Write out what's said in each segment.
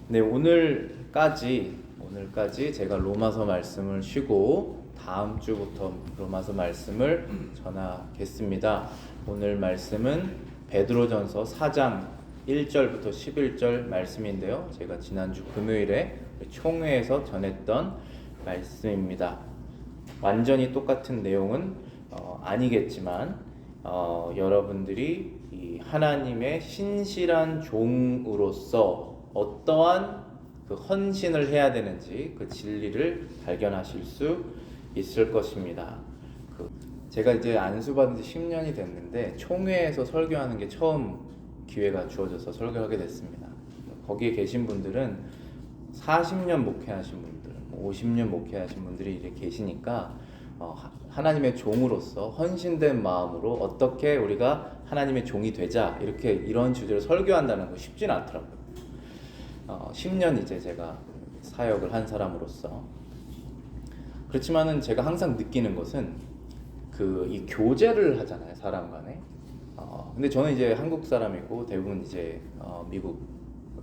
네, 오늘까지 제가 로마서 말씀을 쉬고 다음 주부터 로마서 말씀을 전하겠습니다. 오늘 말씀은 베드로전서 4장 1절부터 11절 말씀인데요. 제가 지난주 금요일에 총회에서 전했던 말씀입니다. 완전히 똑같은 내용은 아니겠지만 여러분들이 이 하나님의 신실한 종으로서 어떠한 그 헌신을 해야 되는지 그 진리를 발견하실 수 있을 것입니다. 제가 이제 안수받은 지 10년이 됐는데 총회에서 설교하는 게 처음 기회가 주어져서 설교하게 됐습니다. 거기에 계신 분들은 40년 목회하신 분들, 50년 목회하신 분들이 이렇게 계시니까 하나님의 종으로서 헌신된 마음으로 어떻게 우리가 하나님의 종이 되자 이런 주제로 설교한다는 거 쉽진 않더라고요. 10년 이제 제가 사역을 한 사람으로서 그렇지만은 제가 항상 느끼는 것은 이 교제를 하잖아요, 사람 간에. 근데 저는 이제 한국 사람이고 대부분 이제 미국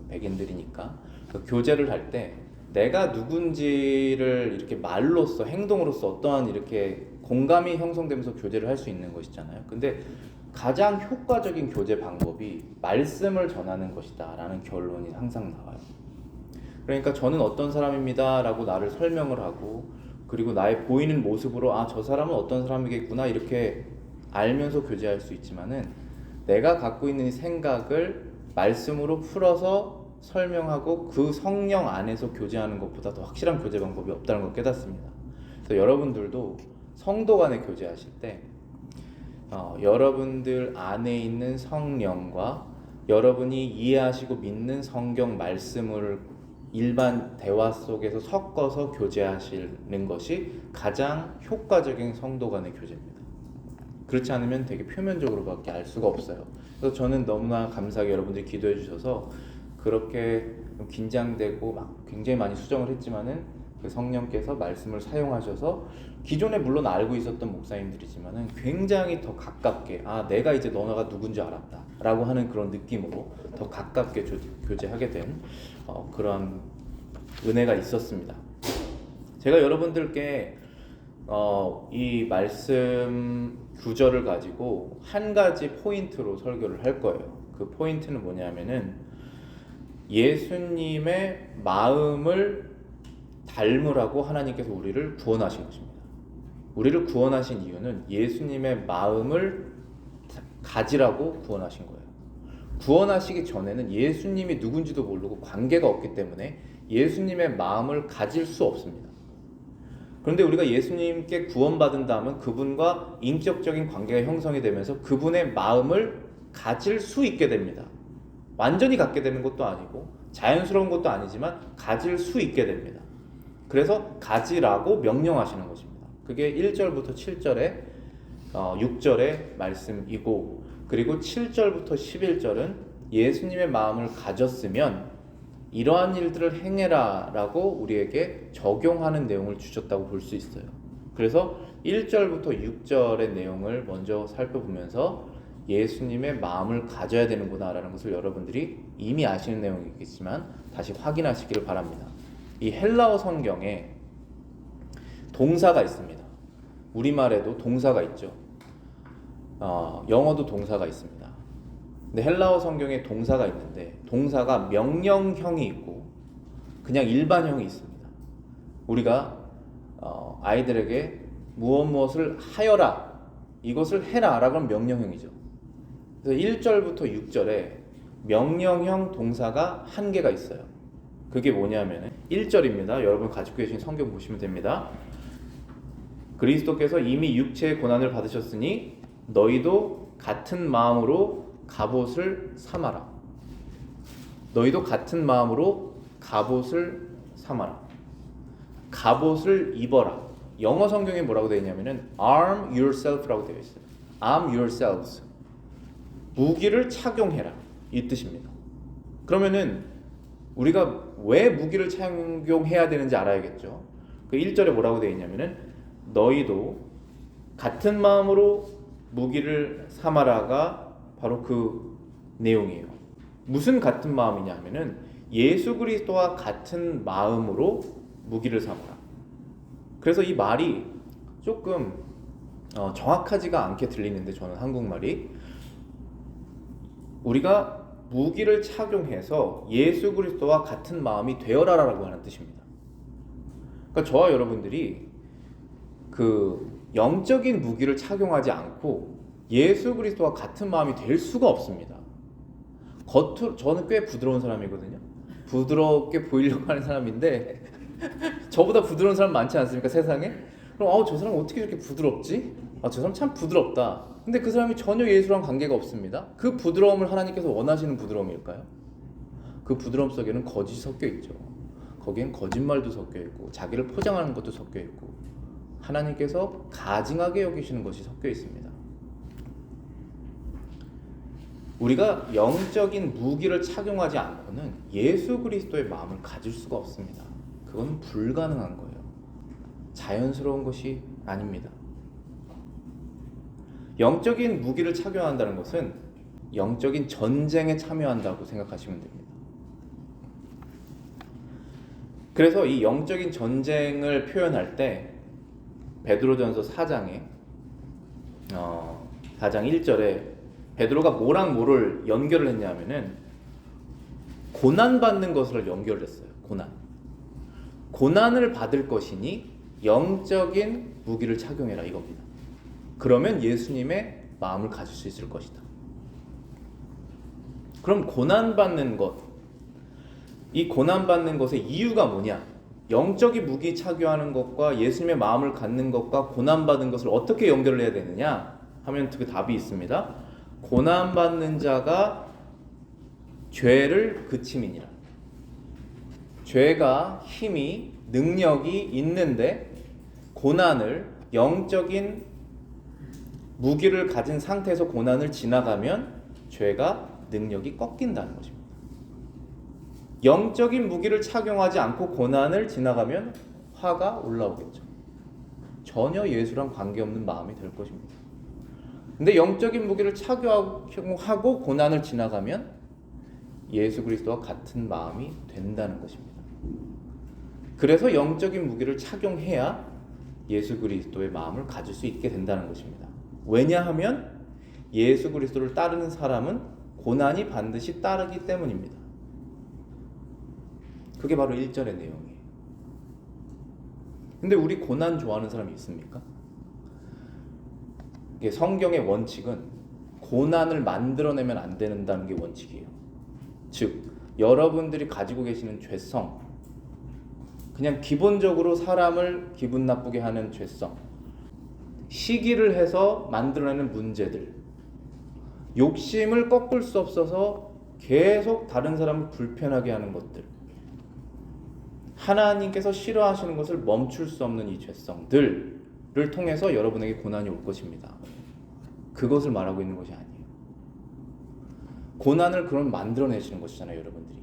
백인들이니까 그 교제를 할 때 내가 누군지를 이렇게 말로써 행동으로써 어떠한 이렇게 공감이 형성되면서 교제를 할 수 있는 것이잖아요. 근데 가장 효과적인 교제 방법이 말씀을 전하는 것이다 라는 결론이 항상 나와요. 그러니까 저는 어떤 사람입니다 라고 나를 설명을 하고, 그리고 나의 보이는 모습으로 저 사람은 어떤 사람이겠구나 이렇게 알면서 교제할 수 있지만은 내가 갖고 있는 이 생각을 말씀으로 풀어서 설명하고 그 성령 안에서 교제하는 것보다 더 확실한 교제 방법이 없다는 걸 깨닫습니다. 그래서 여러분들도 성도 간에 교제하실 때 여러분들 안에 있는 성령과 여러분이 이해하시고 믿는 성경 말씀을 일반 대화 속에서 섞어서 교제하시는 것이 가장 효과적인 성도 간의 교제입니다. 그렇지 않으면 되게 표면적으로밖에 알 수가 없어요. 그래서 저는 너무나 감사하게 여러분들이 기도해 주셔서 그렇게 긴장되고 막 굉장히 많이 수정을 했지만은 그 성령께서 말씀을 사용하셔서 기존에 물론 알고 있었던 목사님들이지만은 굉장히 더 가깝게 내가 이제 너가 누군지 알았다 라고 하는 그런 느낌으로 더 가깝게 교제하게 된 그런 은혜가 있었습니다. 제가 여러분들께 이 말씀 구절을 가지고 한 가지 포인트로 설교를 할 거예요. 그 포인트는 뭐냐면은 예수님의 마음을 닮으라고 하나님께서 우리를 구원하신 것입니다. 우리를 구원하신 이유는 예수님의 마음을 가지라고 구원하신 거예요. 구원하시기 전에는 예수님이 누군지도 모르고 관계가 없기 때문에 예수님의 마음을 가질 수 없습니다. 그런데 우리가 예수님께 구원받은 다음은 그분과 인격적인 관계가 형성이 되면서 그분의 마음을 가질 수 있게 됩니다. 완전히 갖게 되는 것도 아니고 자연스러운 것도 아니지만 가질 수 있게 됩니다. 그래서 가지라고 명령하시는 것입니다. 그게 1절부터 7절에 6절의 말씀이고, 그리고 7절부터 11절은 예수님의 마음을 가졌으면 이러한 일들을 행해라 라고 우리에게 적용하는 내용을 주셨다고 볼 수 있어요. 그래서 1절부터 6절의 내용을 먼저 살펴보면서 예수님의 마음을 가져야 되는구나 라는 것을 여러분들이 이미 아시는 내용이겠지만 다시 확인하시기를 바랍니다. 이 헬라어 성경에 동사가 있습니다. 우리말에도 동사가 있죠. 영어도 동사가 있습니다. 근데 헬라어 성경에 동사가 있는데 동사가 명령형이 있고 그냥 일반형이 있습니다. 우리가 아이들에게 무엇을 하여라, 이것을 해라 라고 하면 명령형이죠. 그래서 1절부터 6절에 명령형 동사가 한 개가 있어요. 그게 뭐냐면 1절입니다. 여러분 가지고 계신 성경 보시면 됩니다. 그리스도께서 이미 육체의 고난을 받으셨으니 너희도 같은 마음으로 갑옷을 삼아라. 너희도 같은 마음으로 갑옷을 삼아라. 갑옷을 입어라. 영어 성경에 뭐라고 되어 있냐면은 arm yourself라고 되어 있어요. arm yourselves. 무기를 착용해라 이 뜻입니다. 그러면은 우리가 왜 무기를 착용해야 되는지 알아야겠죠. 그 1절에 뭐라고 되어 있냐면은 너희도 같은 마음으로 무기를 삼아라가 바로 그 내용이에요. 무슨 같은 마음이냐 하면은 예수 그리스도와 같은 마음으로 무기를 삼으라. 그래서 이 말이 조금 정확하지가 않게 들리는데, 저는 한국말이 우리가 무기를 착용해서 예수 그리스도와 같은 마음이 되어라라고 하는 뜻입니다. 그러니까 저와 여러분들이 그 영적인 무기를 착용하지 않고 예수 그리스도와 같은 마음이 될 수가 없습니다. 겉으로 저는 꽤 부드러운 사람이거든요. 부드럽게 보이려고 하는 사람인데 저보다 부드러운 사람 많지 않습니까, 세상에? 그럼 저 사람 어떻게 이렇게 부드럽지? 저 사람 참 부드럽다. 근데 그 사람이 전혀 예수랑 관계가 없습니다. 그 부드러움을 하나님께서 원하시는 부드러움일까요? 그 부드러움 속에는 거짓이 섞여 있죠. 거기엔 거짓말도 섞여 있고 자기를 포장하는 것도 섞여 있고 하나님께서 가증하게 여기시는 것이 섞여 있습니다. 우리가 영적인 무기를 착용하지 않고는 예수 그리스도의 마음을 가질 수가 없습니다. 그건 불가능한 거예요. 자연스러운 것이 아닙니다. 영적인 무기를 착용한다는 것은 영적인 전쟁에 참여한다고 생각하시면 됩니다. 그래서 이 영적인 전쟁을 표현할 때 베드로전서 4장에 4장 1절에 베드로가 뭐랑 뭐를 연결을 했냐면은 고난받는 것을 연결을 했어요. 고난을 받을 것이니 영적인 무기를 착용해라, 이겁니다. 그러면 예수님의 마음을 가질 수 있을 것이다. 그럼 고난받는 것, 이 고난받는 것의 이유가 뭐냐? 영적인 무기 착용하는 것과 예수님의 마음을 갖는 것과 고난받은 것을 어떻게 연결을 해야 되느냐 하면 그 답이 있습니다. 고난받는 자가 죄를 그침이니라. 죄가 힘이, 능력이 있는데 고난을, 영적인 무기를 가진 상태에서 고난을 지나가면 죄가 능력이 꺾인다는 것입니다. 영적인 무기를 착용하지 않고 고난을 지나가면 화가 올라오겠죠. 전혀 예수랑 관계없는 마음이 될 것입니다. 근데 영적인 무기를 착용하고 고난을 지나가면 예수 그리스도와 같은 마음이 된다는 것입니다. 그래서 영적인 무기를 착용해야 예수 그리스도의 마음을 가질 수 있게 된다는 것입니다. 왜냐하면 예수 그리스도를 따르는 사람은 고난이 반드시 따르기 때문입니다. 그게 바로 1절의 내용이에요. 근데 우리 고난 좋아하는 사람이 있습니까? 이게 성경의 원칙은 고난을 만들어내면 안 된다는 게 원칙이에요. 즉, 여러분들이 가지고 계시는 죄성, 그냥 기본적으로 사람을 기분 나쁘게 하는 죄성, 시기를 해서 만들어내는 문제들, 욕심을 꺾을 수 없어서 계속 다른 사람을 불편하게 하는 것들, 하나님께서 싫어하시는 것을 멈출 수 없는 이 죄성들을 통해서 여러분에게 고난이 올 것입니다. 그것을 말하고 있는 것이 아니에요. 고난을 그럼 만들어내시는 것이잖아요, 여러분들이.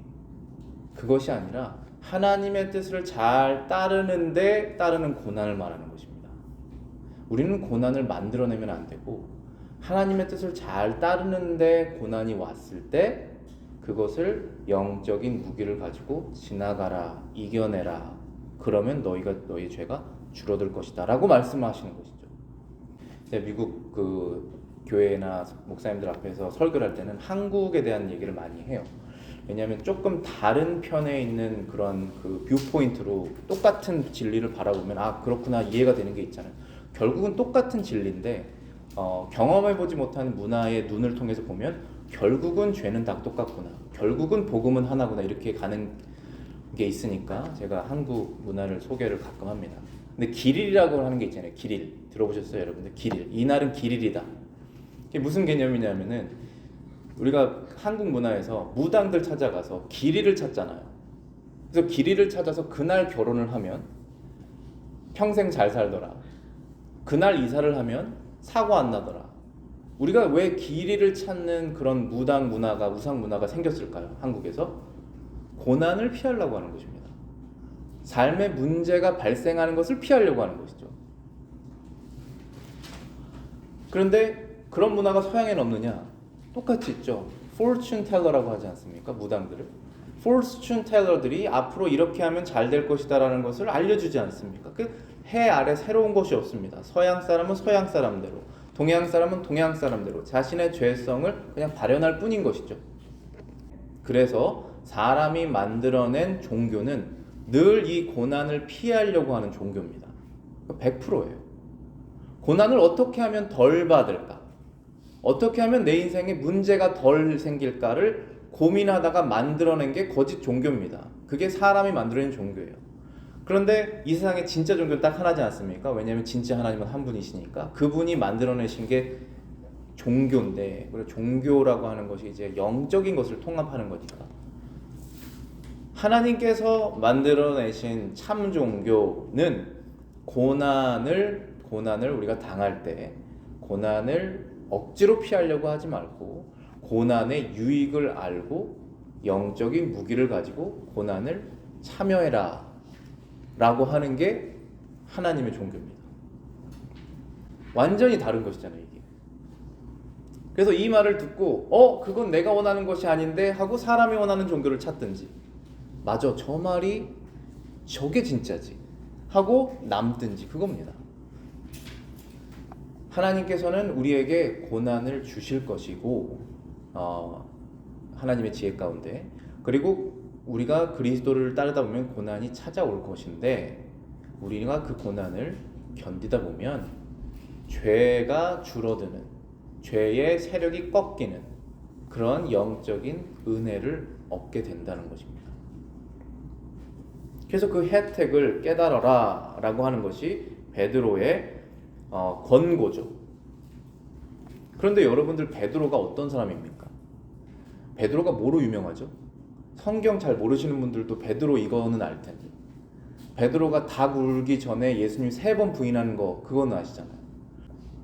그것이 아니라 하나님의 뜻을 잘 따르는데 따르는 고난을 말하는 것입니다. 우리는 고난을 만들어내면 안 되고 하나님의 뜻을 잘 따르는데 고난이 왔을 때 그것을 영적인 무기를 가지고 지나가라, 이겨내라. 그러면 너의 죄가 줄어들 것이다 라고 말씀하시는 것이죠. 미국 그 교회나 목사님들 앞에서 설교를 할 때는 한국에 대한 얘기를 많이 해요. 왜냐하면 조금 다른 편에 있는 그런 그 뷰포인트로 똑같은 진리를 바라보면 그렇구나, 이해가 되는 게 있잖아요. 결국은 똑같은 진리인데 경험해보지 못한 문화의 눈을 통해서 보면 결국은 죄는 다 똑같구나, 결국은 복음은 하나구나, 이렇게 가는 게 있으니까 제가 한국 문화를 소개를 가끔 합니다. 근데 길일이라고 하는 게 있잖아요. 길일 들어보셨어요, 여러분들? 길일, 이날은 길일이다. 이게 무슨 개념이냐면은 우리가 한국 문화에서 무당들 찾아가서 길이를 찾잖아요. 그래서 길이를 찾아서 그날 결혼을 하면 평생 잘 살더라, 그날 이사를 하면 사고 안 나더라. 우리가 왜 길이를 찾는 그런 무당 문화가, 우상 문화가 생겼을까요? 한국에서 고난을 피하려고 하는 것입니다. 삶의 문제가 발생하는 것을 피하려고 하는 것이죠. 그런데 그런 문화가 서양에는 없느냐? 똑같이 있죠. fortune teller라고 하지 않습니까? 무당들을. fortune teller들이 앞으로 이렇게 하면 잘 될 것이다라는 것을 알려주지 않습니까? 그 해 아래 새로운 것이 없습니다. 서양 사람은 서양 사람대로, 동양 사람은 동양 사람대로 자신의 죄성을 그냥 발현할 뿐인 것이죠. 그래서 사람이 만들어낸 종교는 늘 이 고난을 피하려고 하는 종교입니다. 100%예요. 고난을 어떻게 하면 덜 받을까? 어떻게 하면 내 인생에 문제가 덜 생길까를 고민하다가 만들어낸 게 거짓 종교입니다. 그게 사람이 만들어낸 종교예요. 그런데 이 세상에 진짜 종교는 딱 하나지 않습니까? 왜냐하면 진짜 하나님은 한 분이시니까. 그분이 만들어내신 게 종교인데, 그리고 종교라고 하는 것이 이제 영적인 것을 통합하는 거니까. 하나님께서 만들어내신 참 종교는 고난을 우리가 당할 때 고난을 억지로 피하려고 하지 말고 고난의 유익을 알고 영적인 무기를 가지고 고난을 참여해라 라고 하는 게 하나님의 종교입니다. 완전히 다른 것이잖아요, 이게. 그래서 이 말을 듣고 그건 내가 원하는 것이 아닌데 하고 사람이 원하는 종교를 찾든지, 맞아, 저 말이 저게 진짜지 하고 남든지, 그겁니다. 하나님께서는 우리에게 고난을 주실 것이고 하나님의 지혜 가운데, 그리고 우리가 그리스도를 따르다 보면 고난이 찾아올 것인데, 우리가 그 고난을 견디다 보면 죄가 줄어드는, 죄의 세력이 꺾이는 그런 영적인 은혜를 얻게 된다는 것입니다. 그래서 그 혜택을 깨달아라 라고 하는 것이 베드로의 권고죠. 그런데 여러분들, 베드로가 어떤 사람입니까? 베드로가 뭐로 유명하죠? 성경 잘 모르시는 분들도 베드로 이거는 알 텐데, 베드로가 닭 울기 전에 예수님 3번 부인하는 거, 그거는 아시잖아요.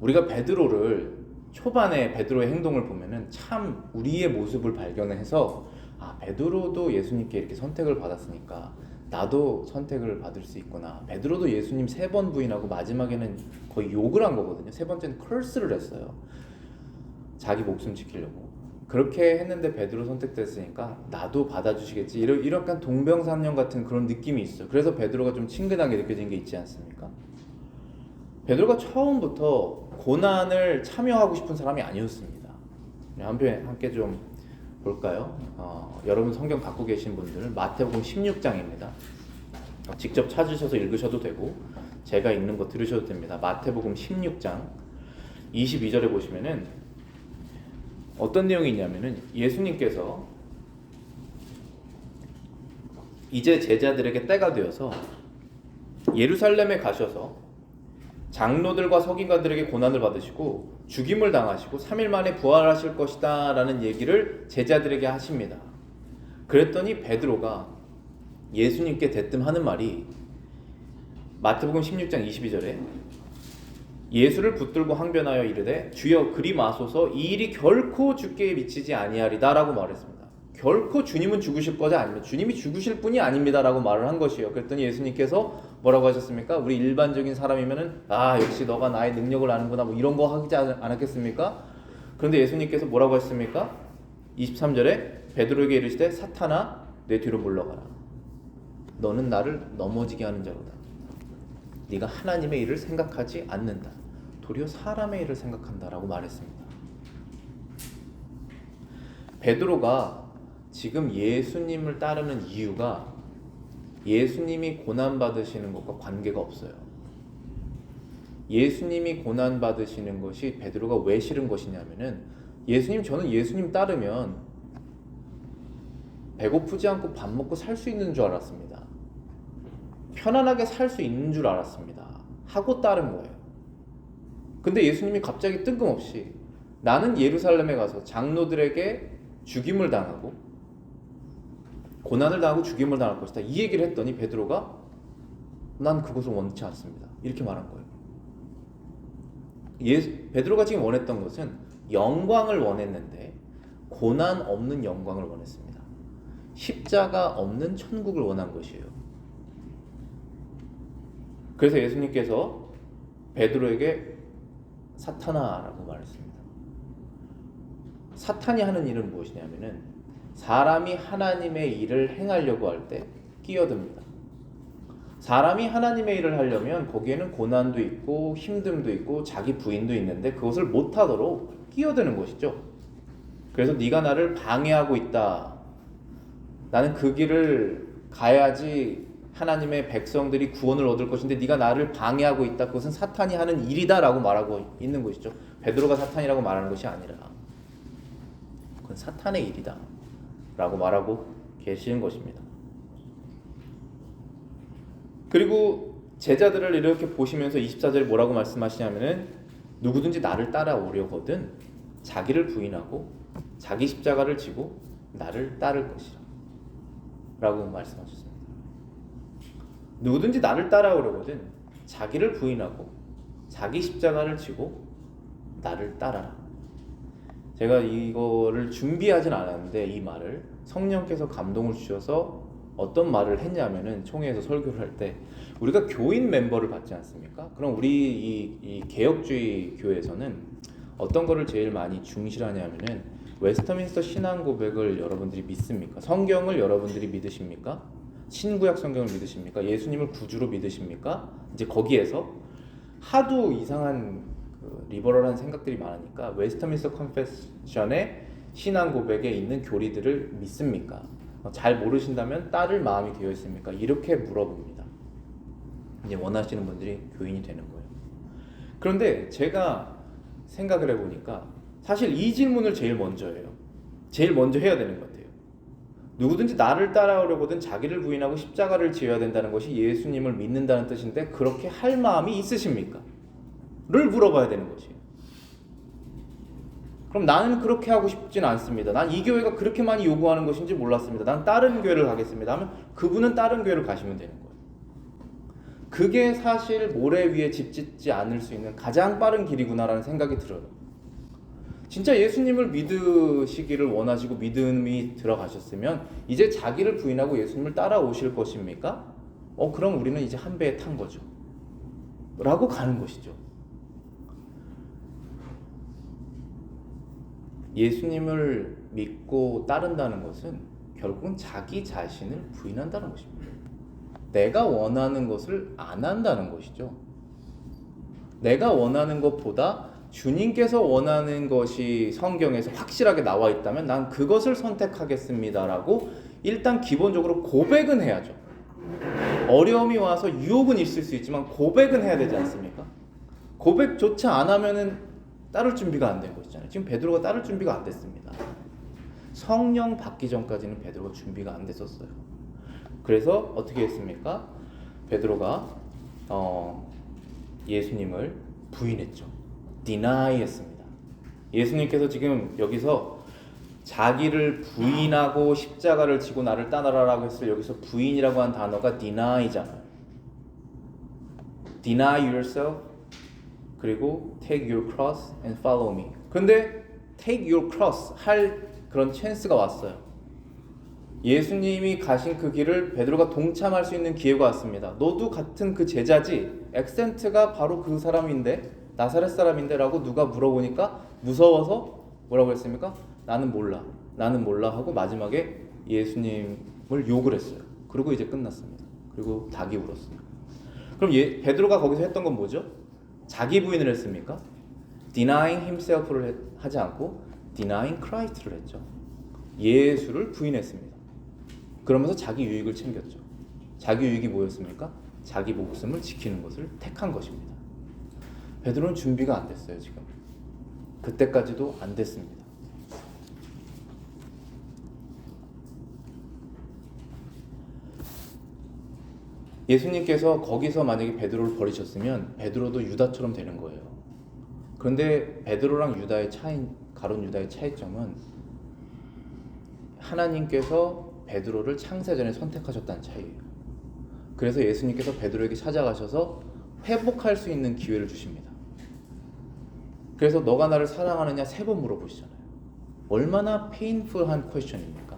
우리가 베드로를, 초반에 베드로의 행동을 보면은 참 우리의 모습을 발견해서 베드로도 예수님께 이렇게 선택을 받았으니까 나도 선택을 받을 수 있구나. 베드로도 예수님 3번 부인하고 마지막에는 거의 욕을 한 거거든요. 3번째는 curse를 했어요. 자기 목숨 지키려고. 그렇게 했는데 베드로 선택됐으니까 나도 받아주시겠지. 이런 동병상련 같은 그런 느낌이 있어요. 그래서 베드로가 좀 친근하게 느껴진 게 있지 않습니까? 베드로가 처음부터 고난을 참여하고 싶은 사람이 아니었습니다. 함께 좀 볼까요? 여러분 성경 갖고 계신 분들, 마태복음 16장입니다. 직접 찾으셔서 읽으셔도 되고 제가 읽는 거 들으셔도 됩니다. 마태복음 16장 22절에 보시면은 어떤 내용이 있냐면은, 예수님께서 이제 제자들에게 때가 되어서 예루살렘에 가셔서 장로들과 서기관들에게 고난을 받으시고 죽임을 당하시고 3일 만에 부활하실 것이다 라는 얘기를 제자들에게 하십니다. 그랬더니 베드로가 예수님께 대뜸 하는 말이, 마태복음 16장 22절에 예수를 붙들고 항변하여 이르되 주여 그리 마소서, 이 일이 결코 주께 미치지 아니하리다 라고 말했습니다. 결코 주님은 죽으실 것이 아닙니다. 주님이 죽으실 분이 아닙니다 라고 말을 한 것이에요. 그랬더니 예수님께서 뭐라고 하셨습니까? 우리 일반적인 사람이면은 역시 너가 나의 능력을 아는구나 뭐 이런 거 하지 않았겠습니까? 그런데 예수님께서 뭐라고 하셨습니까? 23절에 베드로에게 이르시되 사탄아 내 뒤로 물러가라. 너는 나를 넘어지게 하는 자로다. 네가 하나님의 일을 생각하지 않는다. 도리어 사람의 일을 생각한다라고 말했습니다. 베드로가 지금 예수님을 따르는 이유가 예수님이 고난받으시는 것과 관계가 없어요. 예수님이 고난받으시는 것이 베드로가 왜 싫은 것이냐면은, 저는 예수님 따르면 배고프지 않고 밥 먹고 살 수 있는 줄 알았습니다. 편안하게 살 수 있는 줄 알았습니다. 하고 따른 거예요. 근데 예수님이 갑자기 뜬금없이 나는 예루살렘에 가서 장로들에게 죽임을 당하고 고난을 당하고 죽임을 당할 것이다, 이 얘기를 했더니 베드로가 난 그것을 원치 않습니다 이렇게 말한 거예요. 베드로가 지금 원했던 것은 영광을 원했는데 고난 없는 영광을 원했습니다. 십자가 없는 천국을 원한 것이에요. 그래서 예수님께서 베드로에게 사탄아라고 말했습니다. 사탄이 하는 일은 무엇이냐면은 사람이 하나님의 일을 행하려고 할 때 끼어듭니다. 사람이 하나님의 일을 하려면 거기에는 고난도 있고 힘듦도 있고 자기 부인도 있는데 그것을 못하도록 끼어드는 것이죠. 그래서 네가 나를 방해하고 있다. 나는 그 길을 가야지 하나님의 백성들이 구원을 얻을 것인데 네가 나를 방해하고 있다. 그것은 사탄이 하는 일이다 라고 말하고 있는 것이죠. 베드로가 사탄이라고 말하는 것이 아니라 그건 사탄의 일이다 라고 말하고 계시는 것입니다. 그리고 제자들을 이렇게 보시면서 24절에 뭐라고 말씀하시냐면은 누구든지 나를 따라오려거든 자기를 부인하고 자기 십자가를 지고 나를 따를 것이라 라고 말씀하셨습니다. 누구든지 나를 따라오려거든 자기를 부인하고 자기 십자가를 지고 나를 따라라. 제가 이거를 준비하진 않았는데 이 말을 성령께서 감동을 주셔서 어떤 말을 했냐면은 총회에서 설교를 할 때 우리가 교인 멤버를 받지 않습니까? 그럼 우리 이 개혁주의 교회에서는 어떤 거를 제일 많이 중시하냐면은 웨스터민스터 신앙 고백을 여러분들이 믿습니까? 성경을 여러분들이 믿으십니까? 신구약 성경을 믿으십니까? 예수님을 구주로 믿으십니까? 이제 거기에서 하도 이상한 리버럴한 생각들이 많으니까 웨스터민스터 컨페션의 신앙 고백에 있는 교리들을 믿습니까? 잘 모르신다면 따를 마음이 되어 있습니까? 이렇게 물어봅니다. 이제 원하시는 분들이 교인이 되는 거예요. 그런데 제가 생각을 해보니까 사실 이 질문을 제일 먼저 해요. 제일 먼저 해야 되는 것 같아요. 누구든지 나를 따라오려거든 자기를 부인하고 십자가를 지어야 된다는 것이 예수님을 믿는다는 뜻인데 그렇게 할 마음이 있으십니까? 를 물어봐야 되는 것이에요. 그럼 나는 그렇게 하고 싶진 않습니다. 난 이 교회가 그렇게 많이 요구하는 것인지 몰랐습니다. 난 다른 교회를 가겠습니다 하면 그분은 다른 교회를 가시면 되는 거예요. 그게 사실 모래 위에 집 짓지 않을 수 있는 가장 빠른 길이구나라는 생각이 들어요. 진짜 예수님을 믿으시기를 원하시고 믿음이 들어가셨으면 이제 자기를 부인하고 예수님을 따라오실 것입니까? 그럼 우리는 이제 한 배에 탄 거죠. 라고 가는 것이죠. 예수님을 믿고 따른다는 것은 결국은 자기 자신을 부인한다는 것입니다. 내가 원하는 것을 안 한다는 것이죠. 내가 원하는 것보다 주님께서 원하는 것이 성경에서 확실하게 나와 있다면 난 그것을 선택하겠습니다라고 일단 기본적으로 고백은 해야죠. 어려움이 와서 유혹은 있을 수 있지만 고백은 해야 되지 않습니까? 고백조차 안 하면은 따를 준비가 안 된 것이잖아요. 지금 베드로가 따를 준비가 안 됐습니다. 성령 받기 전까지는 베드로가 준비가 안 됐었어요. 그래서 어떻게 했습니까? 베드로가 예수님을 부인했죠. deny 했습니다. 예수님께서 지금 여기서 자기를 부인하고 십자가를 지고 나를 따라라라고 했을 여기서 부인이라고 한 단어가 deny잖아요. deny yourself 그리고 take your cross and follow me. 근데 take your cross 할 그런 찬스가 왔어요. 예수님이 가신 그 길을 베드로가 동참할 수 있는 기회가 왔습니다. 너도 같은 그 제자지? 액센트가 바로 그 사람인데 나사렛 사람인데 라고 누가 물어보니까 무서워서 뭐라고 했습니까? 나는 몰라 하고 마지막에 예수님을 욕을 했어요. 그리고 이제 끝났습니다. 그리고 닭이 울었어요. 그럼 베드로가 거기서 했던 건 뭐죠? 자기 부인을 했습니까? denying himself를 하지 않고 denying Christ를 했죠. 예수를 부인했습니다. 그러면서 자기 유익을 챙겼죠. 자기 유익이 뭐였습니까? 자기 목숨을 지키는 것을 택한 것입니다. 베드로는 준비가 안 됐어요. 지금 그때까지도 안 됐습니다. 예수님께서 거기서 만약에 베드로를 버리셨으면 베드로도 유다처럼 되는 거예요. 그런데 베드로랑 유다의 가룟 유다의 차이점은 하나님께서 베드로를 창세전에 선택하셨다는 차이예요. 그래서 예수님께서 베드로에게 찾아가셔서 회복할 수 있는 기회를 주십니다. 그래서 너가 나를 사랑하느냐 3번 물어보시잖아요. 얼마나 페인풀한 퀘스천입니까?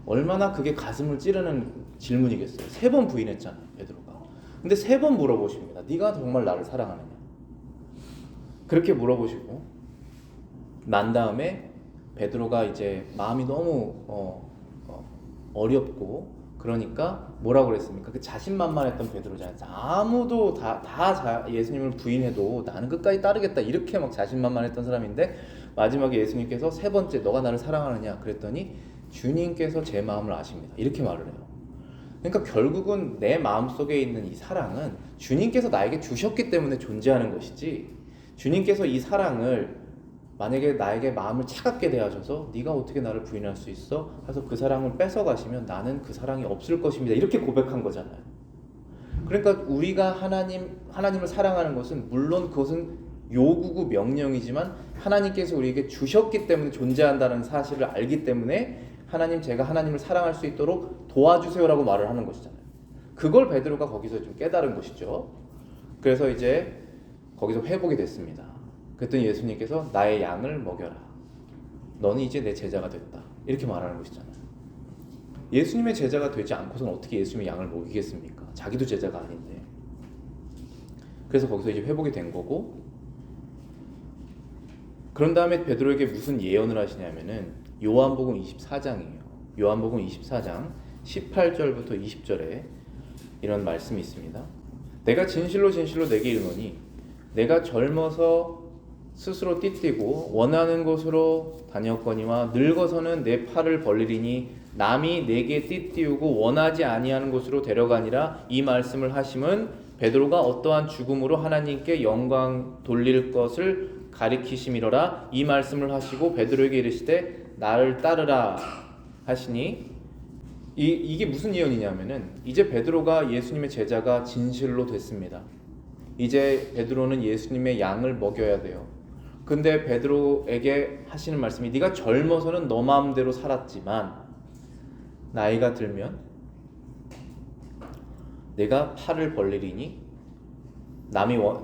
얼마나 그게 가슴을 찌르는 질문이겠어요. 3번 부인했잖아요, 베드로가. 근데 3번 물어보십니다. 네가 정말 나를 사랑하느냐? 그렇게 물어보시고 난 다음에 베드로가 이제 마음이 너무 어렵고 그러니까 뭐라고 그랬습니까? 그 자신만만했던 베드로잖아요. 아무도 다 예수님을 부인해도 나는 끝까지 따르겠다 이렇게 막 자신만만했던 사람인데 마지막에 예수님께서 세 번째 너가 나를 사랑하느냐 그랬더니 주님께서 제 마음을 아십니다. 이렇게 말을 해요. 그러니까 결국은 내 마음속에 있는 이 사랑은 주님께서 나에게 주셨기 때문에 존재하는 것이지 주님께서 이 사랑을 만약에 나에게 마음을 차갑게 대하셔서 네가 어떻게 나를 부인할 수 있어? 해서 그 사랑을 뺏어가시면 나는 그 사랑이 없을 것입니다. 이렇게 고백한 거잖아요. 그러니까 우리가 하나님을 사랑하는 것은 물론 그것은 요구고 명령이지만 하나님께서 우리에게 주셨기 때문에 존재한다는 사실을 알기 때문에 하나님 제가 하나님을 사랑할 수 있도록 도와주세요라고 말을 하는 것이잖아요. 그걸 베드로가 거기서 좀 깨달은 것이죠. 그래서 이제 거기서 회복이 됐습니다. 그랬더니 예수님께서 나의 양을 먹여라. 너는 이제 내 제자가 됐다. 이렇게 말하는 것이잖아요. 예수님의 제자가 되지 않고서는 어떻게 예수님의 양을 먹이겠습니까? 자기도 제자가 아닌데. 그래서 거기서 이제 회복이 된 거고 그런 다음에 베드로에게 무슨 예언을 하시냐면은 요한복음 24장이에요. 요한복음 24장 18절부터 20절에 이런 말씀이 있습니다. 내가 진실로 진실로 내게 이르노니 내가 젊어서 스스로 띠띠고 원하는 곳으로 다녔거니와 늙어서는 내 팔을 벌리리니 남이 내게 띠띠우고 원하지 아니하는 곳으로 데려가니라. 이 말씀을 하심은 베드로가 어떠한 죽음으로 하나님께 영광 돌릴 것을 가리키심이로라. 이 말씀을 하시고 베드로에게 이르시되 나를 따르라 하시니 이게 무슨 예언이냐면은 이제 베드로가 예수님의 제자가 진실로 됐습니다. 이제 베드로는 예수님의 양을 먹여야 돼요. 근데 베드로에게 하시는 말씀이 네가 젊어서는 너 마음대로 살았지만 나이가 들면 내가 팔을 벌리리니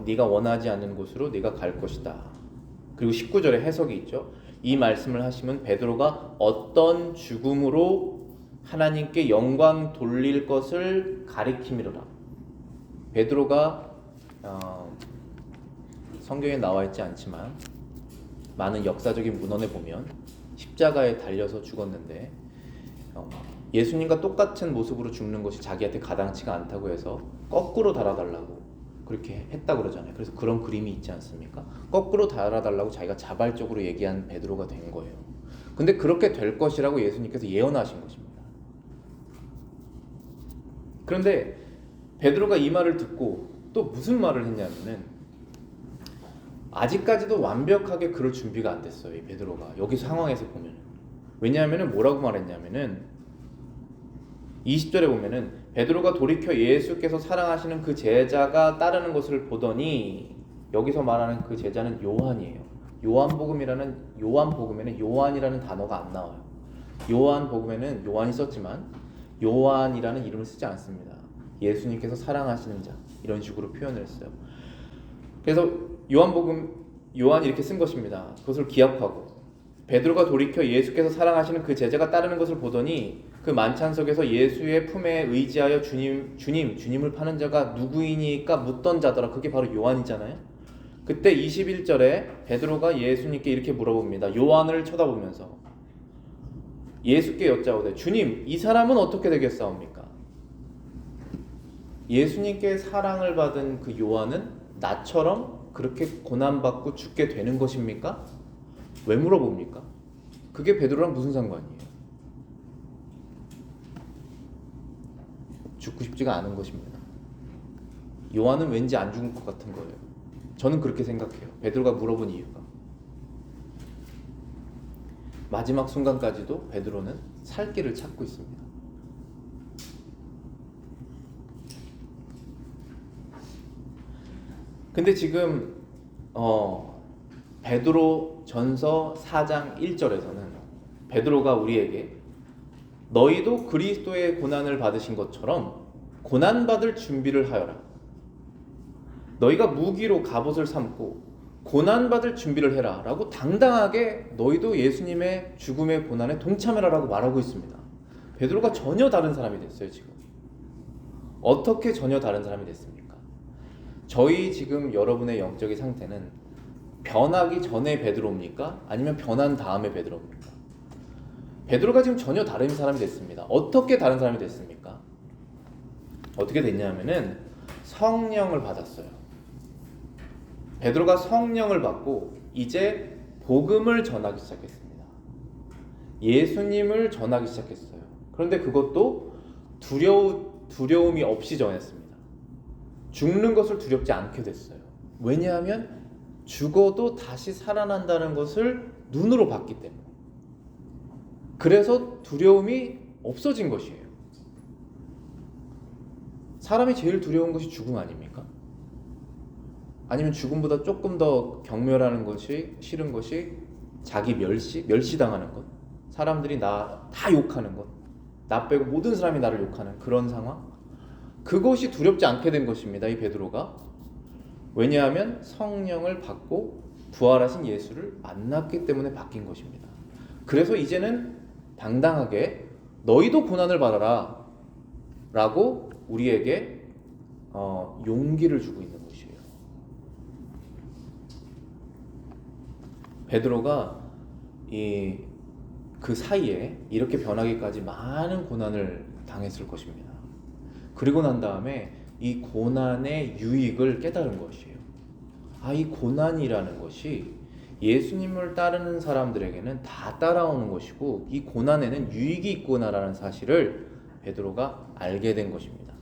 네가 원하지 않는 곳으로 네가 갈 것이다. 그리고 19절에 해석이 있죠. 이 말씀을 하시면 베드로가 어떤 죽음으로 하나님께 영광 돌릴 것을 가리킴이로라. 베드로가 성경에 나와 있지 않지만 많은 역사적인 문헌에 보면 십자가에 달려서 죽었는데 예수님과 똑같은 모습으로 죽는 것이 자기한테 가당치가 않다고 해서 거꾸로 달아달라고 그렇게 했다고 그러잖아요. 그래서 그런 그림이 있지 않습니까? 거꾸로 달아달라고 자기가 자발적으로 얘기한 베드로가 된 거예요. 근데 그렇게 될 것이라고 예수님께서 예언하신 것입니다. 그런데 베드로가 이 말을 듣고 또 무슨 말을 했냐면은 아직까지도 완벽하게 그럴 준비가 안 됐어요. 이 베드로가 여기 상황에서 보면. 왜냐하면은 뭐라고 말했냐면은 20절에 보면은 베드로가 돌이켜 예수께서 사랑하시는 그 제자가 따르는 것을 보더니 여기서 말하는 그 제자는 요한이에요. 요한복음에는 요한이라는 단어가 안 나와요. 요한복음에는 요한이 썼지만 요한이라는 이름을 쓰지 않습니다. 예수님께서 사랑하시는 자 이런 식으로 표현을 했어요. 그래서 요한이 이렇게 쓴 것입니다. 그것을 기억하고 베드로가 돌이켜 예수께서 사랑하시는 그 제자가 따르는 것을 보더니 그 만찬석에서 예수의 품에 의지하여 주님을 파는 자가 누구이니까 묻던 자더라. 그게 바로 요한이잖아요. 그때 21절에 베드로가 예수님께 이렇게 물어봅니다. 요한을 쳐다보면서 예수께 여짜오되 주님 이 사람은 어떻게 되겠사옵니까? 예수님께 사랑을 받은 그 요한은 나처럼 그렇게 고난받고 죽게 되는 것입니까? 왜 물어봅니까? 그게 베드로랑 무슨 상관이에요? 죽고 싶지가 않은 것입니다. 요한은 왠지 안 죽을 것 같은 거예요. 저는 그렇게 생각해요. 베드로가 물어본 이유가 마지막 순간까지도 베드로는 살 길을 찾고 있습니다. 근데 지금 베드로 전서 4장 1절에서는 베드로가 우리에게 너희도 그리스도의 고난을 받으신 것처럼 고난받을 준비를 하여라. 너희가 무기로 갑옷을 삼고 고난받을 준비를 해라 라고 당당하게 너희도 예수님의 죽음의 고난에 동참해라 라고 말하고 있습니다. 베드로가 전혀 다른 사람이 됐어요. 지금 어떻게 전혀 다른 사람이 됐습니까? 저희 지금 여러분의 영적인 상태는 변하기 전에 베드로입니까? 아니면 변한 다음에 베드로입니까? 베드로가 지금 전혀 다른 사람이 됐습니다. 어떻게 다른 사람이 됐습니까? 어떻게 됐냐면은 성령을 받았어요. 베드로가 성령을 받고 이제 복음을 전하기 시작했습니다. 예수님을 전하기 시작했어요. 그런데 그것도 두려움이 없이 전했습니다. 죽는 것을 두렵지 않게 됐어요. 왜냐하면 죽어도 다시 살아난다는 것을 눈으로 봤기 때문에. 그래서 두려움이 없어진 것이에요. 사람이 제일 두려운 것이 죽음 아닙니까? 아니면 죽음보다 조금 더 경멸하는 것이 싫은 것이 자기 멸시당하는 것, 사람들이 나 다 욕하는 것, 나 빼고 모든 사람이 나를 욕하는 그런 상황, 그것이 두렵지 않게 된 것입니다. 이 베드로가. 왜냐하면 성령을 받고 부활하신 예수를 만났기 때문에 바뀐 것입니다. 그래서 이제는 당당하게 너희도 고난을 받아라 라고 우리에게 용기를 주고 있는 것이에요. 베드로가 그 사이에 이렇게 변하기까지 많은 고난을 당했을 것입니다. 그리고 난 다음에 이 고난의 유익을 깨달은 것이에요. 이 고난이라는 것이 예수님을 따르는 사람들에게는 다 따라오는 것이고 이 고난에는 유익이 있구나라는 사실을 베드로가 알게 된 것입니다.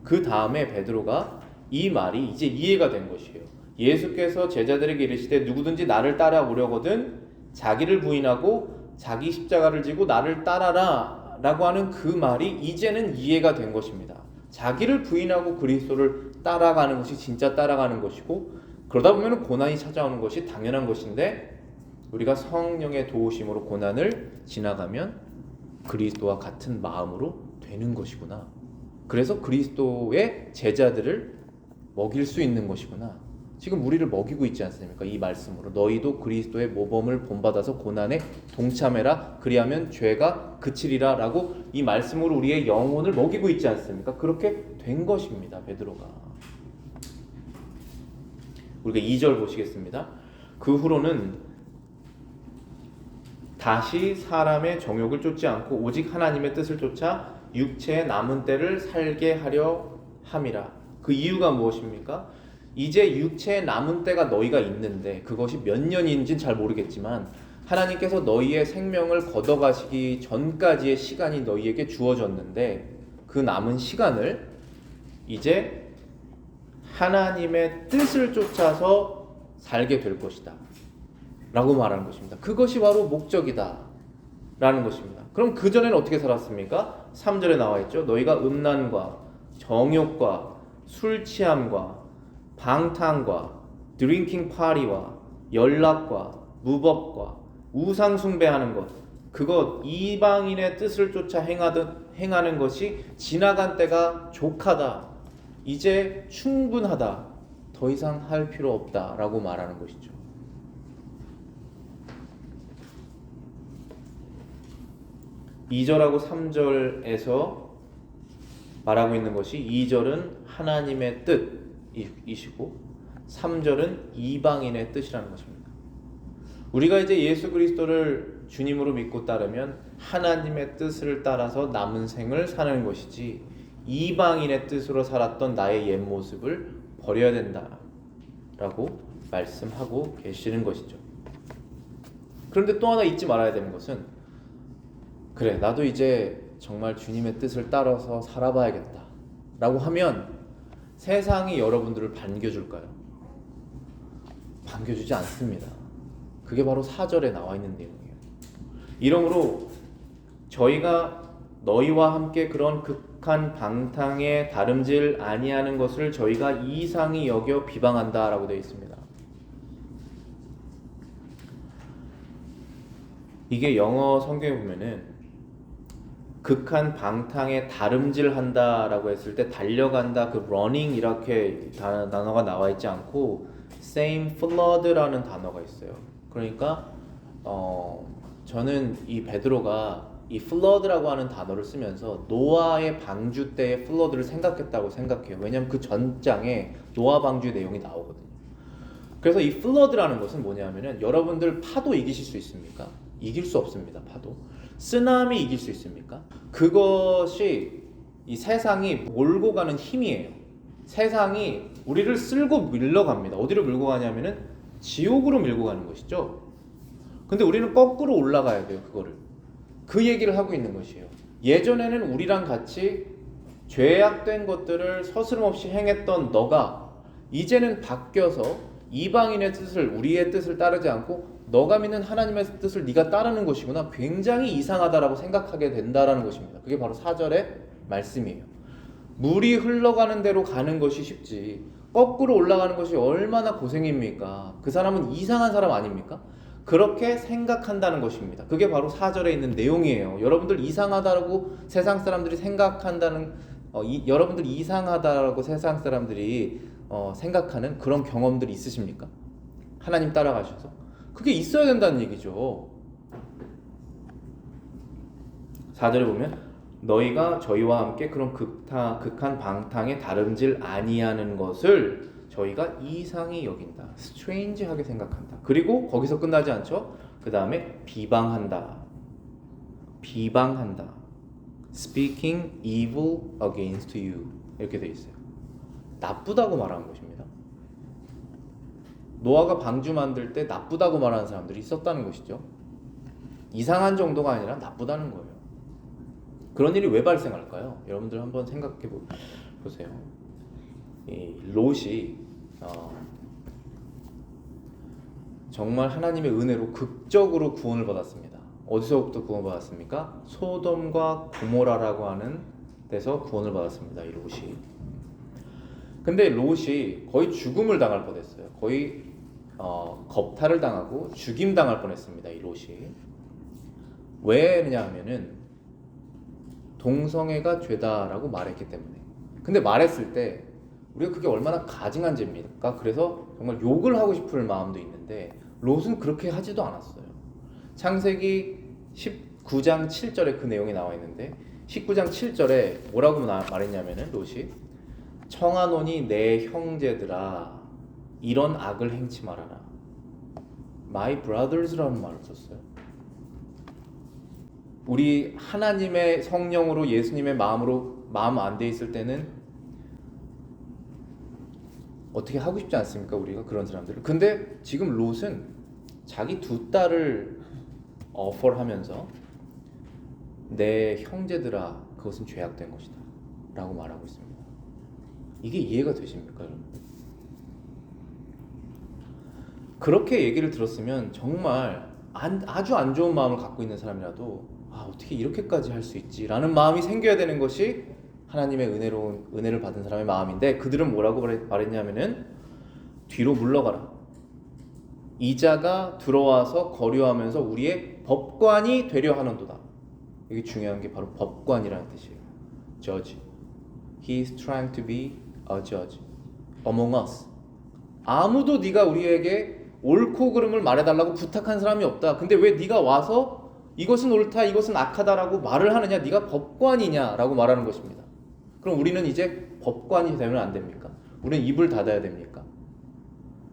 그 다음에 베드로가 이 말이 이제 이해가 된 것이에요. 예수께서 제자들에게 이르시되 누구든지 나를 따라오려거든 자기를 부인하고 자기 십자가를 지고 나를 따라라 라고 하는 그 말이 이제는 이해가 된 것입니다. 자기를 부인하고 그리스도를 따라가는 것이 진짜 따라가는 것이고 그러다 보면 고난이 찾아오는 것이 당연한 것인데 우리가 성령의 도우심으로 고난을 지나가면 그리스도와 같은 마음으로 되는 것이구나. 그래서 그리스도의 제자들을 먹일 수 있는 것이구나. 지금 우리를 먹이고 있지 않습니까? 이 말씀으로 너희도 그리스도의 모범을 본받아서 고난에 동참해라. 그리하면 죄가 그치리라 라고 이 말씀으로 우리의 영혼을 먹이고 있지 않습니까? 그렇게 된 것입니다. 베드로가. 우리가 2절 보시겠습니다. 그 후로는 다시 사람의 정욕을 쫓지 않고 오직 하나님의 뜻을 쫓아 육체의 남은 때를 살게 하려 함이라. 그 이유가 무엇입니까? 이제 육체의 남은 때가 너희가 있는데 그것이 몇 년인지는 잘 모르겠지만 하나님께서 너희의 생명을 걷어가시기 전까지의 시간이 너희에게 주어졌는데 그 남은 시간을 이제 하나님의 뜻을 쫓아서 살게 될 것이다 라고 말하는 것입니다. 그것이 바로 목적이다 라는 것입니다. 그럼 그전에는 어떻게 살았습니까? 3절에 나와 있죠. 너희가 음란과 정욕과 술 취함과 방탕과 드링킹 파리와 연락과 무법과 우상 숭배하는 것, 그것 이방인의 뜻을 쫓아 행하는 것이 지나간 때가 족하다. 이제 충분하다. 더 이상 할 필요 없다 라고 말하는 것이죠. (2절하고 3절에서) 말하고 있는 것이 2절은 하나님의 뜻이시고 3절은 이방인의 뜻이라는 것입니다. 우리가 이제 예수 그리스도를 주님으로 믿고 따르면 하나님의 뜻을 따라서 남은 생을 사는 것이지 이방인의 뜻으로 살았던 나의 옛 모습을 버려야 된다라고 말씀하고 계시는 것이죠. 그런데 또 하나 잊지 말아야 되는 것은 그래 나도 이제 정말 주님의 뜻을 따라서 살아봐야겠다 라고 하면 세상이 여러분들을 반겨줄까요? 반겨주지 않습니다. 그게 바로 4절에 나와 있는 내용이에요. 이러므로 저희가 너희와 함께 그런 극한 방탕에 다름질 아니하는 것을 저희가 이상히 여겨 비방한다 라고 되어 있습니다. 이게 영어 성경에 보면은 극한 방탕에 다름질한다 라고 했을 때 달려간다, 그 running 이렇게 단어가 나와 있지 않고 same flood라는 단어가 있어요. 그러니까 저는 이 베드로가 이 flood라고 하는 단어를 쓰면서 노아의 방주 때의 flood를 생각했다고 생각해요. 왜냐하면 그 전장에 노아 방주 내용이 나오거든요. 그래서 이 flood라는 것은 뭐냐면은 여러분들 파도 이기실 수 있습니까? 이길 수 없습니다. 파도. 쓰나미 이길 수 있습니까? 그것이 이 세상이 몰고 가는 힘이에요. 세상이 우리를 쓸고 밀러갑니다. 어디로 밀고 가냐면은 지옥으로 밀고 가는 것이죠. 근데 우리는 거꾸로 올라가야 돼요. 그거를. 그 얘기를 하고 있는 것이에요. 예전에는 우리랑 같이 죄악된 것들을 서스름없이 행했던 너가 이제는 바뀌어서 이방인의 뜻을, 우리의 뜻을 따르지 않고 너가 믿는 하나님의 뜻을 네가 따르는 것이구나. 굉장히 이상하다라고 생각하게 된다라는 것입니다. 그게 바로 4절의 말씀이에요. 물이 흘러가는 대로 가는 것이 쉽지 거꾸로 올라가는 것이 얼마나 고생입니까? 그 사람은 이상한 사람 아닙니까? 그렇게 생각한다는 것입니다. 그게 바로 4절에 있는 내용이에요. 여러분들 이상하다라고 세상 사람들이 생각한다는 여러분들 이상하다라고 세상 사람들이 생각하는 그런 경험들이 있으십니까? 하나님 따라가셔서 그게 있어야 된다는 얘기죠. 4절에 보면 너희가 저희와 함께 그런 극한 방탕에 다름질 아니하는 것을 저희가 이상히 여긴다. 스트레인지하게 생각한다. 그리고 거기서 끝나지 않죠. 그 다음에 비방한다. 비방한다. Speaking evil against you. 이렇게 돼 있어요. 나쁘다고 말하는 것입니다. 노아가 방주 만들 때 나쁘다고 말하는 사람들이 있었다는 것이죠. 이상한 정도가 아니라 나쁘다는 거예요. 그런 일이 왜 발생할까요? 여러분들 한번 생각해 보세요. 이 롯이 정말 하나님의 은혜로 극적으로 구원을 받았습니다. 어디서부터 구원을 받았습니까? 소돔과 고모라라고 하는 데서 구원을 받았습니다. 이 롯이. 근데 롯이 거의 죽음을 당할 뻔했어요. 거의 겁탈을 당하고 죽임 당할 뻔했습니다. 이 롯이. 왜 그러냐 하면은 동성애가 죄다라고 말했기 때문에. 근데 말했을 때 우리가 그게 얼마나 가증한 죄입니까? 그래서 정말 욕을 하고 싶을 마음도 있는데 롯은 그렇게 하지도 않았어요. 창세기 19장 7절에 그 내용이 나와 있는데 19장 7절에 뭐라고 말했냐면은 롯이 청하노니 내 형제들아 이런 악을 행치 말아라. My brothers라는 말을 썼어요. 우리 하나님의 성령으로 예수님의 마음으로 마음 안 돼 있을 때는 어떻게 하고 싶지 않습니까? 우리가 그런 사람들을. 근데 지금 롯은 자기 두 딸을 어퍼하면서 내 형제들아 그것은 죄악된 것이다 라고 말하고 있습니다. 이게 이해가 되십니까? 여러분? 그렇게 얘기를 들었으면 정말 아주 안 좋은 마음을 갖고 있는 사람이라도 어떻게 이렇게까지 할 수 있지? 라는 마음이 생겨야 되는 것이 하나님의 은혜를 받은 사람의 마음인데 그들은 뭐라고 말했냐면은 뒤로 물러가라. 이자가 들어와서 거류하면서 우리의 법관이 되려 하는도다. 이게 중요한 게 바로 법관이라는 뜻이에요. Judge. He is trying to be a judge among us. 아무도 네가 우리에게 옳고 그름을 말해달라고 부탁한 사람이 없다. 근데 왜 네가 와서 이것은 옳다, 이것은 악하다라고 말을 하느냐? 네가 법관이냐라고 말하는 것입니다. 그럼 우리는 이제 법관이 되면 안 됩니까? 우리는 입을 닫아야 됩니까?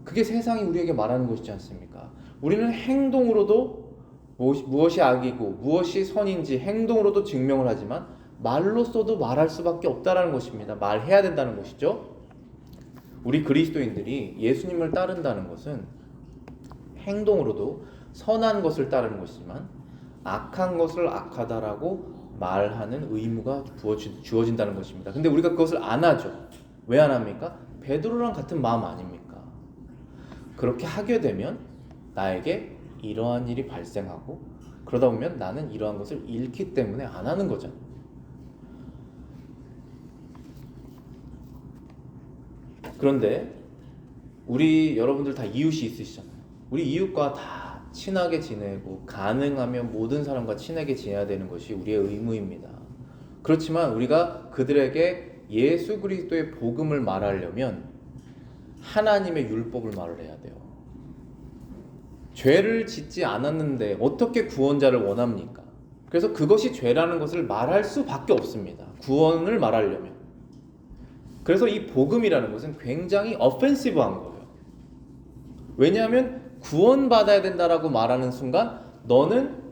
그게 세상이 우리에게 말하는 것이지 않습니까? 우리는 행동으로도 무엇이 악이고 무엇이 선인지 행동으로도 증명을 하지만 말로써도 말할 수밖에 없다라는 것입니다. 말해야 된다는 것이죠. 우리 그리스도인들이 예수님을 따른다는 것은 행동으로도 선한 것을 따르는 것이지만 악한 것을 악하다라고 말하는 의무가 주어진다는 것입니다. 근데 우리가 그것을 안 하죠. 왜 안 합니까? 베드로랑 같은 마음 아닙니까? 그렇게 하게 되면 나에게 이러한 일이 발생하고 그러다 보면 나는 이러한 것을 잃기 때문에 안 하는 거잖아요. 그런데 우리 여러분들 다 이웃이 있으시잖아요. 우리 이웃과 다 친하게 지내고 가능하면 모든 사람과 친하게 지내야 되는 것이 우리의 의무입니다. 그렇지만 우리가 그들에게 예수 그리스도의 복음을 말하려면 하나님의 율법을 말을 해야 돼요. 죄를 짓지 않았는데 어떻게 구원자를 원합니까? 그래서 그것이 죄라는 것을 말할 수밖에 없습니다. 구원을 말하려면. 그래서 이 복음이라는 것은 굉장히 어펜시브한 거예요. 왜냐하면 구원받아야 된다라고 말하는 순간 너는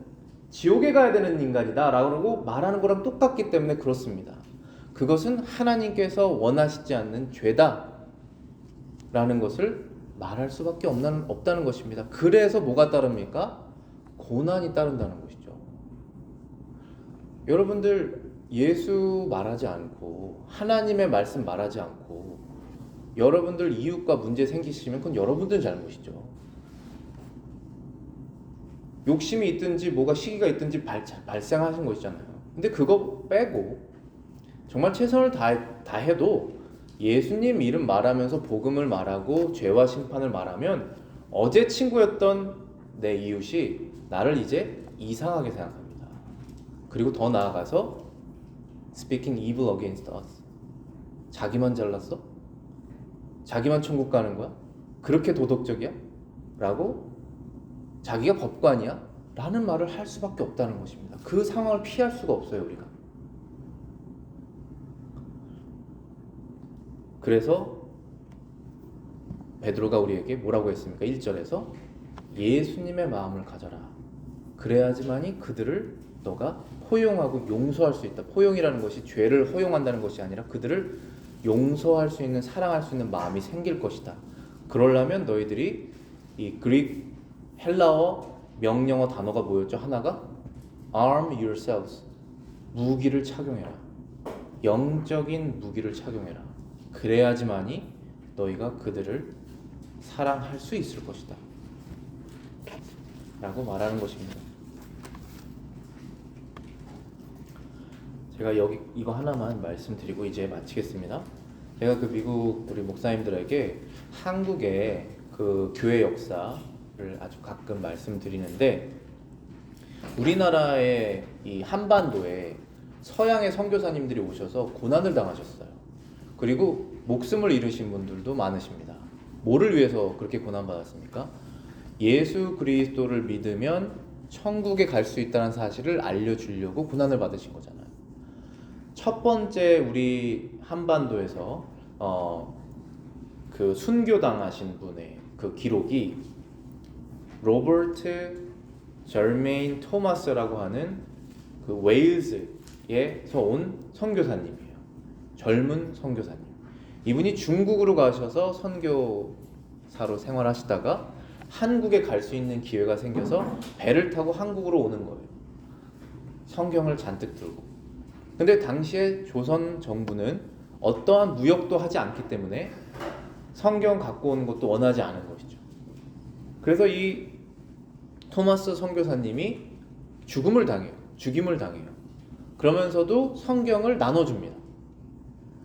지옥에 가야 되는 인간이다 라고 말하는 거랑 똑같기 때문에 그렇습니다. 그것은 하나님께서 원하시지 않는 죄다 라는 것을 말할 수밖에 없다는 것입니다. 그래서 뭐가 따릅니까? 고난이 따른다는 것이죠. 여러분들 예수 말하지 않고 하나님의 말씀 말하지 않고 여러분들 이웃과 문제 생기시면 그건 여러분들 잘못이죠. 욕심이 있든지 뭐가 시기가 있든지 발생하신 것이잖아요. 근데 그거 빼고 정말 최선을 다해도 예수님 이름 말하면서 복음을 말하고 죄와 심판을 말하면 어제 친구였던 내 이웃이 나를 이제 이상하게 생각합니다. 그리고 더 나아가서 speaking evil against us. 자기만 잘났어? 자기만 천국 가는 거야? 그렇게 도덕적이야? 라고 자기가 법관이야? 라는 말을 할 수밖에 없다는 것입니다. 그 상황을 피할 수가 없어요, 우리가. 그래서 베드로가 우리에게 뭐라고 했습니까? 1절에서 예수님의 마음을 가져라. 그래야지만이 그들을 너가 포용하고 용서할 수 있다. 포용이라는 것이 죄를 허용한다는 것이 아니라 그들을 용서할 수 있는, 사랑할 수 있는 마음이 생길 것이다. 그러려면 너희들이 이 그릭, 헬라어, 명령어 단어가 뭐였죠? 하나가 arm yourselves. 무기를 착용해라. 영적인 무기를 착용해라. 그래야지만이 너희가 그들을 사랑할 수 있을 것이다 라고 말하는 것입니다. 제가 여기 이거 하나만 말씀드리고 이제 마치겠습니다. 제가 그 미국 우리 목사님들에게 한국의 그 교회 역사를 아주 가끔 말씀드리는데 우리나라의 이 한반도에 서양의 선교사님들이 오셔서 고난을 당하셨어요. 그리고 목숨을 잃으신 분들도 많으십니다. 뭐를 위해서 그렇게 고난받았습니까? 예수 그리스도를 믿으면 천국에 갈 수 있다는 사실을 알려주려고 고난을 받으신 거잖아요. 첫 번째 우리 한반도에서 그 순교당하신 분의 그 기록이 로버트 저메인 토마스라고 하는 그 웨일즈에서 온 선교사님이에요. 젊은 선교사님. 이분이 중국으로 가셔서 선교사로 생활하시다가 한국에 갈 수 있는 기회가 생겨서 배를 타고 한국으로 오는 거예요. 성경을 잔뜩 들고. 근데 당시에 조선 정부는 어떠한 무역도 하지 않기 때문에 성경 갖고 오는 것도 원하지 않은 것이죠. 그래서 이 토마스 선교사님이 죽임을 당해요. 그러면서도 성경을 나눠줍니다.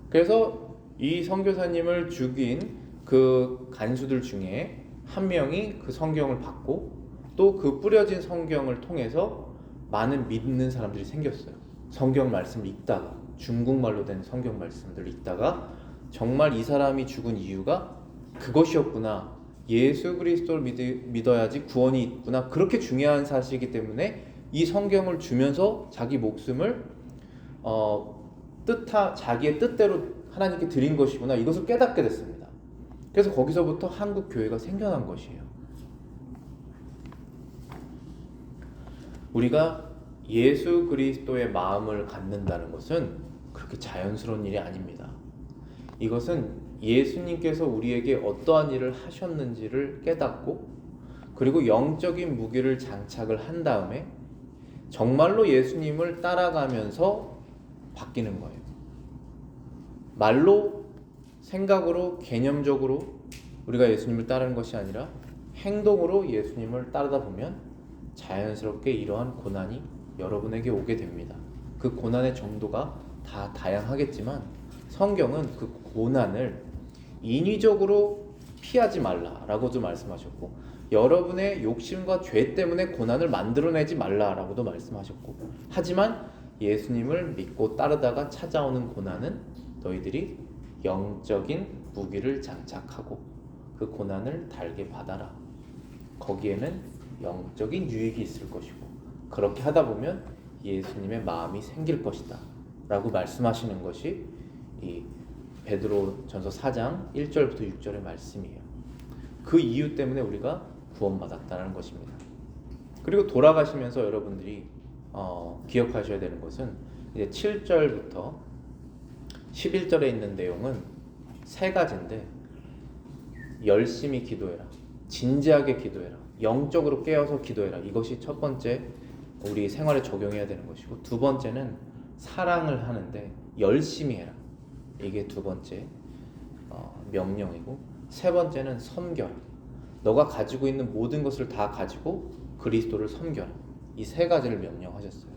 그래서 이 선교사님을 죽인 그 간수들 중에 한 명이 그 성경을 받고 또 그 뿌려진 성경을 통해서 많은 믿는 사람들이 생겼어요. 성경 말씀을 읽다가 중국말로 된 성경 말씀들을 읽다가 정말 이 사람이 죽은 이유가 그것이었구나. 예수 그리스도를 믿어야지 구원이 있구나. 그렇게 중요한 사실이기 때문에 이 성경을 주면서 자기 목숨을 자기의 뜻대로 하나님께 드린 것이구나. 이것을 깨닫게 됐습니다. 그래서 거기서부터 한국 교회가 생겨난 것이에요. 우리가 예수 그리스도의 마음을 갖는다는 것은 그렇게 자연스러운 일이 아닙니다. 이것은 예수님께서 우리에게 어떠한 일을 하셨는지를 깨닫고 그리고 영적인 무기를 장착을 한 다음에 정말로 예수님을 따라가면서 바뀌는 거예요. 말로, 생각으로, 개념적으로 우리가 예수님을 따르는 것이 아니라 행동으로 예수님을 따르다 보면 자연스럽게 이러한 고난이 여러분에게 오게 됩니다. 그 고난의 정도가 다 다양하겠지만 성경은 그 고난을 인위적으로 피하지 말라라고도 말씀하셨고 여러분의 욕심과 죄 때문에 고난을 만들어내지 말라라고도 말씀하셨고 하지만 예수님을 믿고 따르다가 찾아오는 고난은 너희들이 영적인 무기를 장착하고 그 고난을 달게 받아라. 거기에는 영적인 유익이 있을 것이고 그렇게 하다 보면 예수님의 마음이 생길 것이다 라고 말씀하시는 것이 이 베드로전서 4장 1절부터 6절의 말씀이에요. 그 이유 때문에 우리가 구원받았다는 것입니다. 그리고 돌아가시면서 여러분들이 기억하셔야 되는 것은 이제 7절부터 11절에 있는 내용은 세 가지인데 열심히 기도해라, 진지하게 기도해라, 영적으로 깨어서 기도해라. 이것이 첫 번째 우리 생활에 적용해야 되는 것이고, 두 번째는 사랑을 하는데 열심히 해라. 이게 두 번째 명령이고, 세 번째는 섬겨라. 너가 가지고 있는 모든 것을 다 가지고 그리스도를 섬겨라. 이 세 가지를 명령하셨어요.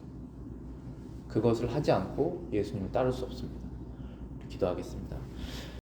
그것을 하지 않고 예수님을 따를 수 없습니다. 기도하겠습니다.